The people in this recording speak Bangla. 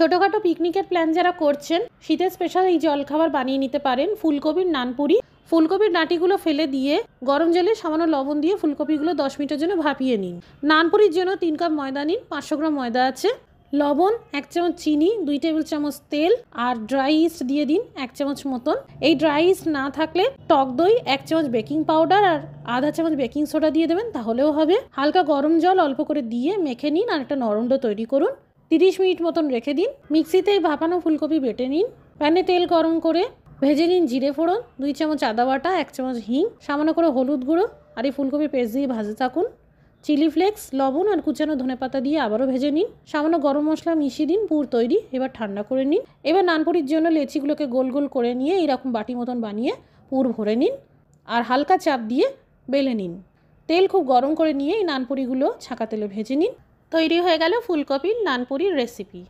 ছোটোখাটো পিকনিকের প্ল্যান যারা করছেন, শীতের স্পেশাল এই জলখাবার বানিয়ে নিতে পারেন। ফুলকপির নানপুরি। ফুলকপির ডাঁটিগুলো ফেলে দিয়ে গরম জলে সামান্য লবণ দিয়ে ফুলকপিগুলো 10 মিনিটের জন্য ভাপিয়ে নিন। নানপুরির জন্য 3 কাপ ময়দা নিন। 500 গ্রাম ময়দা আছে। লবণ 1 চামচ, চিনি 2 টেবিল চামচ, তেল আর ড্রাই ইস্ট দিয়ে দিন 1 চামচ মতন। এই ড্রাই ইস্ট না থাকলে টক দই 1 চামচ, বেকিং পাউডার আর আধা চামচ বেকিং সোডা দিয়ে দেবেন, তাহলেও হবে। হালকা গরম জল অল্প করে দিয়ে মেখে নিন আর একটা নরম ডো তৈরি করুন। 30 মিনিট মতন রেখে দিন। মিক্সিতে ভাপানো ফুলকপি বেটে নিন। প্যানে তেল গরম করে ভেজে নিন জিরে ফোড়ন, 2 চামচ আদা বাটা, 1 চামচ হিং, সামান্য করে হলুদ গুঁড়ো আর এই ফুলকপি পেস্ট দিয়ে ভাজতে থাকুন। চিলি ফ্লেক্স, লবণ আর কুচানো ধনেপাতা দিয়ে আবারও ভেজে নিন। সামান্য গরম মশলা মিশিয়ে দিন। পুর তৈরি। এবার ঠান্ডা করে নিন। এবার নানপুরির জন্য লেচিগুলোকে গোল গোল করে নিয়ে এইরকম বাটি মতন বানিয়ে পুর ভরে নিন আর হালকা চাপ দিয়ে বেলে নিন। তেল খুব গরম করে নিয়ে এই নানপুরিগুলো ছাঁকা তেলে ভেজে নিন। তৈরি হয়ে গেল ফুলকপির নানপুরির রেসিপি।